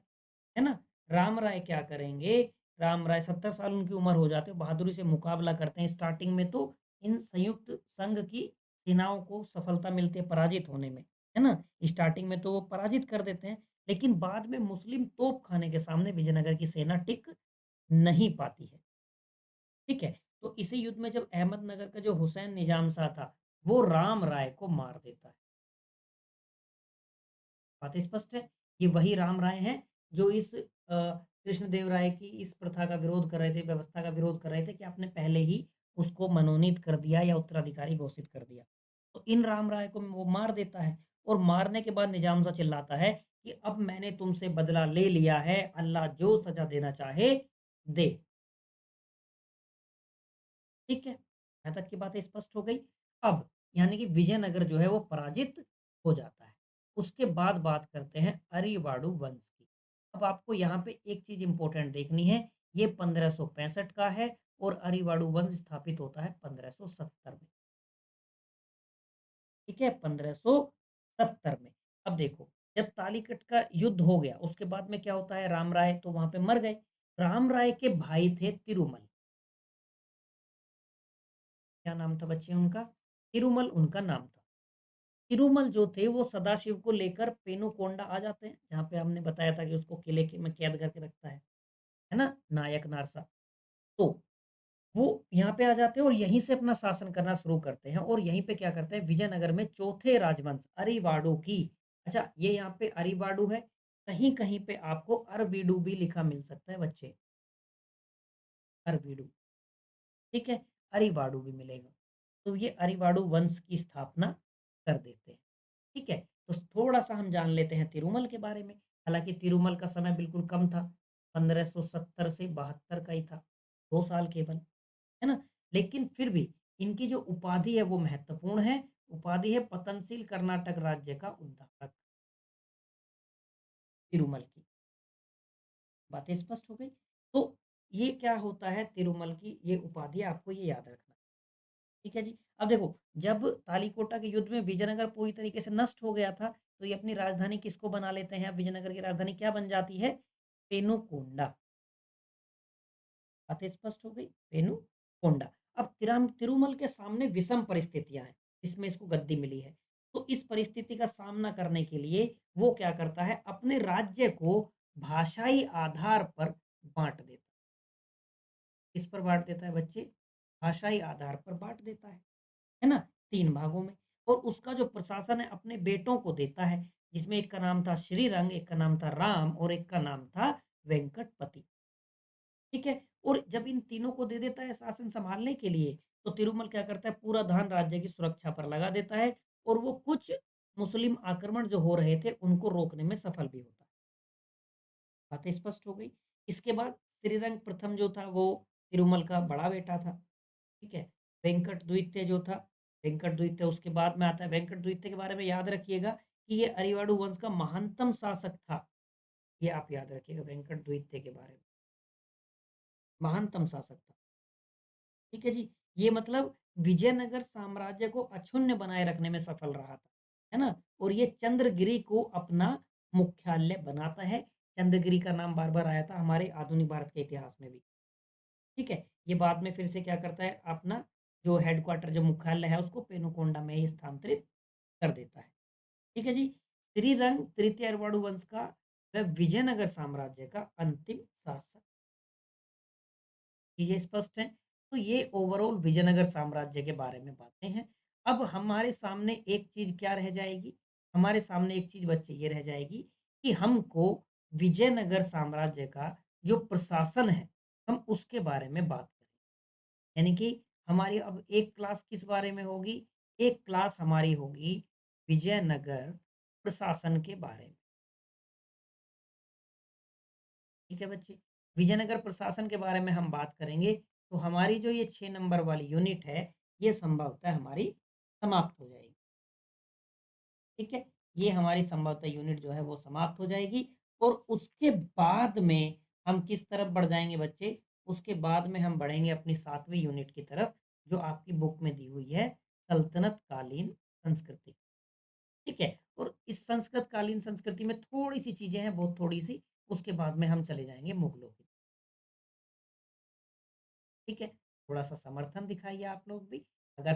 है ना? राम राय क्या करेंगे, राम राय 70 साल उनकी उम्र हो जाती है, बहादुरी से मुकाबला करते हैं। स्टार्टिंग में तो इन संयुक्त संघ की सेनाओं को सफलता मिलती है पराजित होने में, है ना? स्टार्टिंग में तो वो पराजित कर देते हैं, लेकिन बाद में मुस्लिम तोप खाने के सामने विजयनगर की सेना टिक नहीं पाती है। ठीक है? तो इसी युद्ध में जब अहमदनगर का जो हुसैन निजाम शाह था, वो राम राय को मार देता है। बात स्पष्ट है। ये वही राम राय हैं जो इस कृष्णदेव राय की इस प्रथा का विरोध कर रहे थे, व्यवस्था का विरोध कर रहे थे कि आपने पहले ही उसको मनोनीत कर दिया या उत्तराधिकारी घोषित कर दिया। तो इन राम राय को वो मार देता है और मारने के बाद निजाम साहब चिल्लाता है कि अब मैंने तुमसे बदला ले लिया है, अल्लाह जो सज़ा देना चाहे दे। ठीक है? यहाँ तक की बातें स्पष्ट हो गई। अब यानी कि विजयनगर जो है वो पराजित हो जाता है। उसके बाद बात करते हैं अरिवाड़ू वंश की। अब आपको यहाँ पे एक चीज़ इम्पोर्टेंट देखनी है, ये 1565 का है और अरिवाड़ू वंश स्थापित होता है 1570 में। ठीक है? 1570 में। अब देखो, जब तालीकट का युद्ध हो गया, उसके बाद में क्या होता है, राम राय तो वहाँ पे मर गए। राम राय के भाई थे तिरुमल। क्या नाम था बच्चे उनका? तिरुमल उनका नाम था। तिरुमल जो थे वो सदाशिव को लेकर पेनुकोंडा आ जाते हैं, जहाँ पे हमने बताया था कि उसको किले के में कैद करके रखता है ना? नायक नारसा। तो वो यहाँ पे आ जाते हैं और यहीं से अपना शासन करना शुरू करते हैं और यहीं पे क्या करते हैं, विजयनगर में चौथे राजवंश अरिवाड़ू की, अच्छा ये यहाँ पे अरिवाड़ू है, कहीं-कहीं पे आपको अरवीडू भी लिखा मिल सकता है बच्चे, अरवीडू, ठीक है? अरिवाड़ू भी मिलेगा। तो ये अरिवाड़ू वंश की स्थापना कर देते हैं। ठीक है? तो थोड़ा-सा हम जान लेते हैं तिरुमल के बारे में। हालाँकि तिरुमल का समय बिल्कुल कम था, 1570 से 72 का ही था, 2 साल केवल, है ना? लेकिन फिर भी इनकी जो उपाधि है वो महत्वपूर्ण है, उपाधि है पतनशील कर्नाटक राज्य का उद्धारक, तिरुमल की। बातें स्पष्ट हो गई? तो ये क्या होता है तिरुमल की ये उपाधि आपको ये याद रखना है। ठीक है जी। अब देखो, जब तालीकोटा के युद्ध में विजयनगर पूरी तरीके से नष्ट हो गया था, तो ये अपनी राजधानी किसको बना लेते हैं? अब विजयनगर की राजधानी क्या बन जाती है? पेनुकोंडा। बात स्पष्ट हो गई? पेनुकोंडा। अब तिरुमल के सामने विषम परिस्थितियाँ हैं, जिसमें इसको गद्दी मिली है। तो इस परिस्थिति का सामना करने के लिए वो क्या करता है? अपने राज्य को भाषाई आधार पर बाँट देता है। किस पर बाँट देता है बच्चे? भाषाई आधार पर बाँट देता है ना? 3 भागों में और उसका जो प्रशासन है अपने बेटों को देता है, जिसमें एक का नाम था श्रीरंग, एक का नाम था राम और एक का नाम था वेंकटपति, ठीक है? और जब इन तीनों को दे देता है शासन सँभालने के लिए, तो तिरुमल क्या करता है पूरा ध्यान राज्य की सुरक्षा पर लगा देता है और वो कुछ मुस्लिम आक्रमण जो हो रहे थे, उनको रोकने में सफल भी होता है। बातें स्पष्ट हो गई। इसके बाद श्रीरंग प्रथम जो था वो तिरुमल का बड़ा बेटा था, ठीक है? वेंकट द्वितीय जो था, वेंकट द्वितीय उसके बाद में आता है। वेंकट द्वितीय के बारे में याद रखिएगा कि ये अरिवाड़ू वंश का महानतम शासक था। ये आप याद रखिएगा वेंकट द्वितीय के बारे में, महानतम शासक था। ठीक है जी? ये मतलब विजयनगर साम्राज्य को अक्षुण्ण बनाए रखने में सफल रहा था, है ना? और ये चंद्रगिरी को अपना मुख्यालय बनाता है। चंद्रगिरी का नाम बार-बार आया था हमारे आधुनिक भारत के इतिहास में भी, ठीक है? ये बाद में फिर से क्या करता है अपना जो हेडक्वार्टर जो मुख्यालय है उसको पेनुकोंडा में ही स्थानांतरित कर देता है। ठीक है जी? श्रीरंग तृतीय अरवाड़ू वंश का वह विजयनगर साम्राज्य का अंतिम शासक। चीज़ें स्पष्ट हैं। तो ये ओवरऑल विजयनगर साम्राज्य के बारे में बातें हैं। अब हमारे सामने एक चीज़ क्या रह जाएगी? हमारे सामने एक चीज़ बच्चे ये रह जाएगी कि हमको विजयनगर साम्राज्य का जो प्रशासन है, हम उसके बारे में बात करें। यानी कि हमारी अब एक क्लास किस बारे में होगी? एक क्लास हमारी होगी विजयनगर प्रशासन के बारे में। ठीक है बच्चे? विजयनगर प्रशासन के बारे में हम बात करेंगे, तो हमारी जो ये 6 नंबर वाली यूनिट है, ये संभवतः हमारी समाप्त हो जाएगी। ठीक है? ये हमारी संभवतः यूनिट जो है वो समाप्त हो जाएगी और उसके बाद में हम किस तरफ बढ़ जाएँगे बच्चे? उसके बाद में हम बढ़ेंगे अपनी 7वीं यूनिट की तरफ, जो आपकी बुक में दी हुई है, सल्तनत कालीन संस्कृति। ठीक है? और इस संस्कृत कालीन संस्कृति में थोड़ी-सी चीज़ें हैं, बहुत थोड़ी-सी, उसके बाद में हम चले जाएँगे मुगलों की। ठीक है? थोड़ा-सा समर्थन दिखाइए आप लोग भी।